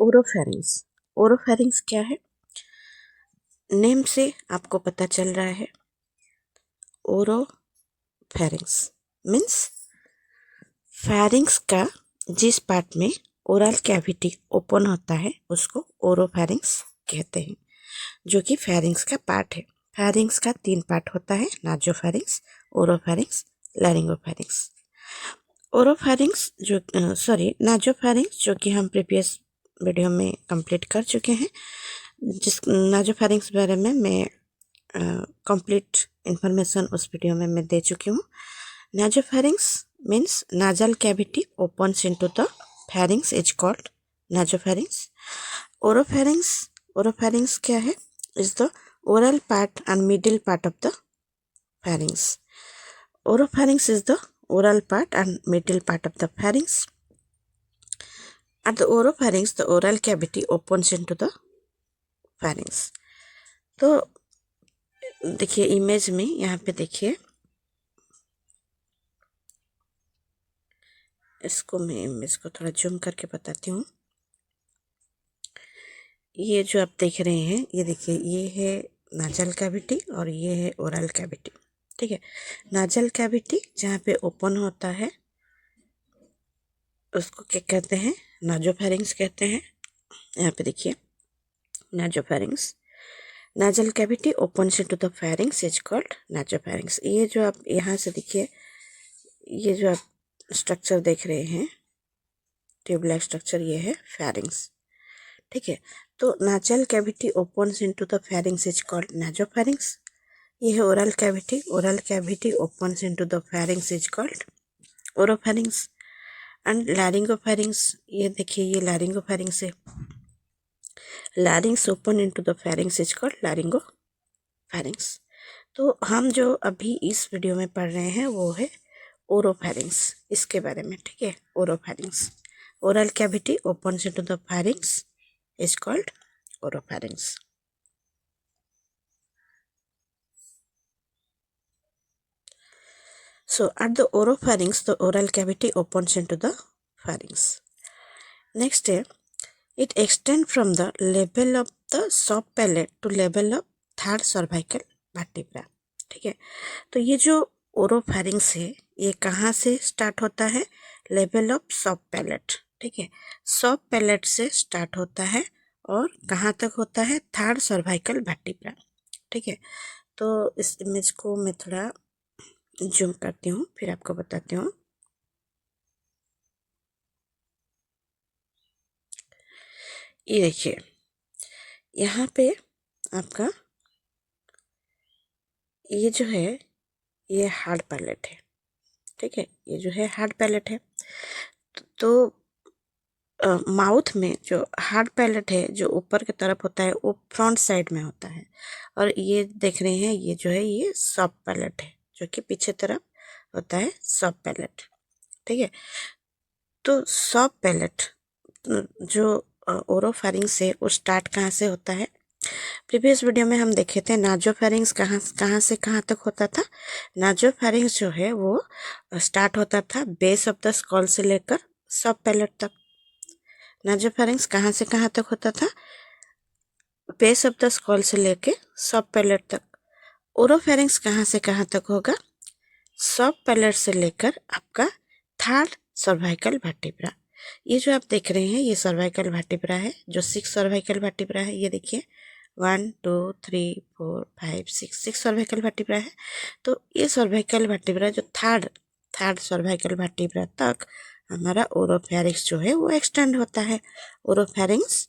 Oropharynx. Oropharynx क्या है? Name से आपको पता चल रहा है। ओरोफेरिंग्स मीन्स फेरिंग्स का जिस पार्ट में ओरल कैविटी ओपन होता है उसको ओरोफेरिंग्स कहते हैं, जो कि फेरिंग्स का पार्ट है। फेरिंग्स का 3 पार्ट होता है, नाजोफेरिंग्स, ओरोफेरिंग्स, लैरिंगोफेरिंग्स। ओरोफेरिंग्स नाजोफेरिंग्स जो कि हम प्रीवियस वीडियो में कंप्लीट कर चुके हैं, जिस नाजोफेरिंग्स बारे में मैं कंप्लीट इंफॉर्मेशन उस वीडियो में मैं दे चुकी हूँ। Nasopharynx means nasal cavity opens into the pharynx is called nasopharynx. Oropharynx क्या है? Is the oral part and middle part of the pharynx. Oropharynx is the oral part and middle part of the pharynx. At the oropharynx, the oral cavity opens into the pharynx. तो देखिए image में, यहाँ पे देखिए, इसको मैं image को थोड़ा जूम करके बताती हूँ। ये जो आप देख रहे हैं, ये देखिए, ये है नाजल कैविटी और ये है ओरल कैविटी। ठीक है, नाजल कैविटी जहाँ पे ओपन होता है उसको क्या कहते हैं? नाजोफेरिंग्स कहते हैं। यहाँ पे देखिए, nasopharynx, nasal cavity opens into the pharynx is called nasopharynx. ये जो आप यहाँ से देखिए, ये जो आप स्ट्रक्चर देख रहे हैं, ट्यूबलाइक स्ट्रक्चर, ये है फेरिंग्स। ठीक है, तो nasal cavity opens into the pharynx is called nasopharynx. ये है oral cavity, oral cavity opens into the pharynx is called oropharynx. And laryngopharynx, ये देखिए, ये लैरिंगोफेरिंग्स है। Larynx open into the pharynx is called laryngopharynx. तो हम जो अभी इस वीडियो में पढ़ रहे हैं वो है ओरोफेरिंग्स, इसके बारे में। ठीक है, oropharynx, oral cavity opens into the pharynx is called oropharynx. So at the oropharynx, the oral cavity opens into the pharynx. Next है, it extends from the level of the soft palate to level of third cervical vertebra. ठीक है, तो ये जो oropharynx है, ये कहाँ से स्टार्ट होता है? Level of soft palate. ठीक है, सॉफ्ट पैलेट से स्टार्ट होता है और कहाँ तक होता है? Third cervical vertebra. ठीक है, तो इस इमेज को मैं थोड़ा जूम करती हूँ, फिर आपको बताती हूँ। ये देखिए, यहाँ पे आपका ये जो है, ये हार्ड पैलेट है। ठीक है, ये जो है हार्ड पैलेट है। तो माउथ में जो हार्ड पैलेट है, जो ऊपर की तरफ होता है, वो फ्रंट साइड में होता है। और ये देख रहे हैं, ये जो है, ये सॉफ्ट पैलेट है, जो कि पीछे तरफ होता है, सॉफ्ट पैलेट। ठीक है, तो सॉफ्ट पैलेट जो ओरोफेरिंग्स है, वो स्टार्ट कहाँ से होता है? प्रीवियस वीडियो में हम देखे थे नाजोफेरिंग्स कहाँ से कहाँ तक होता था। नाजोफेरिंग्स जो है वो स्टार्ट होता था बेस ऑफ द स्कल से लेकर सॉफ्ट पैलेट तक। नाजोफेरिंग्स कहाँ से कहाँ तक होता था? बेस ऑफ द स्कल से लेके सॉफ्ट पैलेट तक। ओरोफेरिंग्स कहाँ से कहाँ तक होगा? सॉफ्ट पैलेट से लेकर आपका थर्ड सर्वाइकल वर्टिब्रा। ये जो आप देख रहे हैं, ये सर्वाइकल वर्टिब्रा है, जो 6 सर्वाइकल वर्टिब्रा है। ये देखिए, 1 2 3 4 5 6 सर्वाइकल वर्टिब्रा है। तो ये सर्वाइकल वर्टिब्रा जो थर्ड सर्वाइकल वर्टिब्रा तक हमारा ओरोफेरिंग्स जो है वो एक्सटेंड होता है। ओरोफेरिंग्स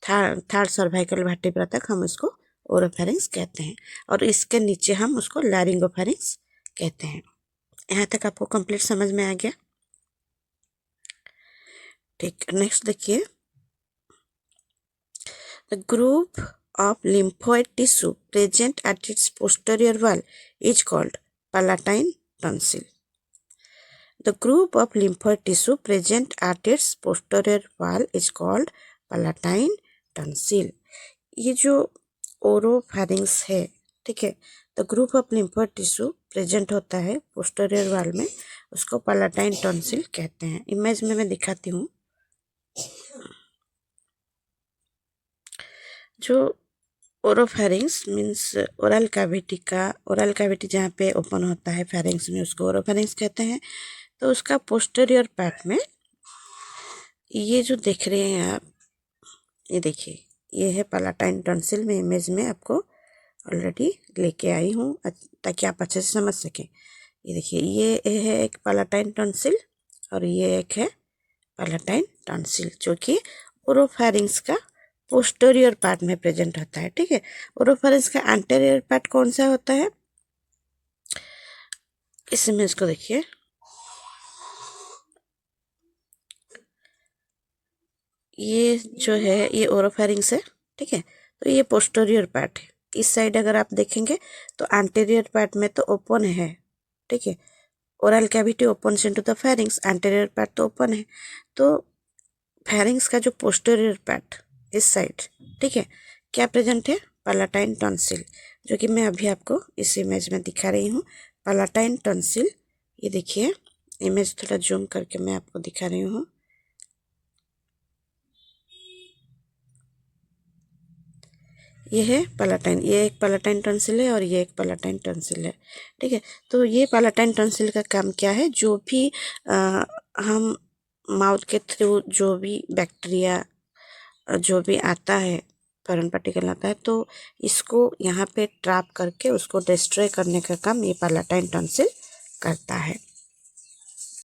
थर्ड सर्वाइकल वर्टिब्रा तक हम उसको ओरोफेरिंग्स कहते हैं, और इसके नीचे हम उसको लैरिंगोफेरिंग्स कहते हैं। यहाँ तक आपको कंप्लीट समझ में आ गया? ठीक, नेक्स्ट देखिए, the group of lymphoid tissue present at its posterior wall is called palatine tonsil. The group of lymphoid tissue present at its posterior wall is called palatine tonsil. ये जो ओरोफेरिंग्स है, ठीक है, the group of lymphoid tissue present होता है posterior wall में, उसको palatine tonsil कहते हैं। इमेज में मैं दिखाती हूँ। जो ओरोफेरिंग्स मीन्स ओरल कैविटी जहाँ पे ओपन होता है फेरिंग्स में, उसको ओरोफेरिंग्स कहते हैं। तो उसका पोस्टीरियर पार्ट में ये जो देख रहे हैं आप, ये देखिए, ये है पालाटाइन टॉन्सिल। में इमेज में आपको ऑलरेडी लेके आई हूँ ताकि आप अच्छे से समझ सकें। ये देखिए, ये है एक पालाटाइन टॉन्सिल और ये एक है पालाटाइन टॉन्सिल, जो कि ओरोफेरिंग्स का पोस्टीरियर पार्ट में प्रेजेंट होता है। ठीक है, ओरोफेरिंग्स का एंटीरियर पार्ट कौन सा होता है, इस इमेज को देखिए। ये जो है ये ओरोफेरिंग्स है। ठीक है, तो ये पोस्टीरियर पार्ट है। इस साइड अगर आप देखेंगे तो एंटीरियर पार्ट में तो ओपन है। ठीक है, oral cavity opens into the pharynx, anterior part तो ओपन है। तो फेरिंग्स का जो पोस्टीरियर पार्ट इस साइड, ठीक है, क्या प्रेजेंट है, पालाटाइन टॉन्सिल, जो कि मैं अभी आपको इस इमेज में दिखा रही हूँ। पालाटाइन टॉन्सिल, ये देखिए, इमेज थोड़ा जूम करके मैं आपको दिखा रही हूँ। ये है पालाटाइन, ये एक पालाटाइन टॉन्सिल है और ये एक पालाटाइन टॉन्सिल है। ठीक है, तो ये पालाटाइन टॉन्सिल का काम क्या है, जो भी हम माउथ के थ्रू जो भी बैक्टीरिया जो भी आता है, फॉरेन पार्टिकल आता है, तो इसको यहाँ पे ट्रैप करके उसको डिस्ट्रॉय करने का काम ये पालाटाइन टॉन्सिल करता है।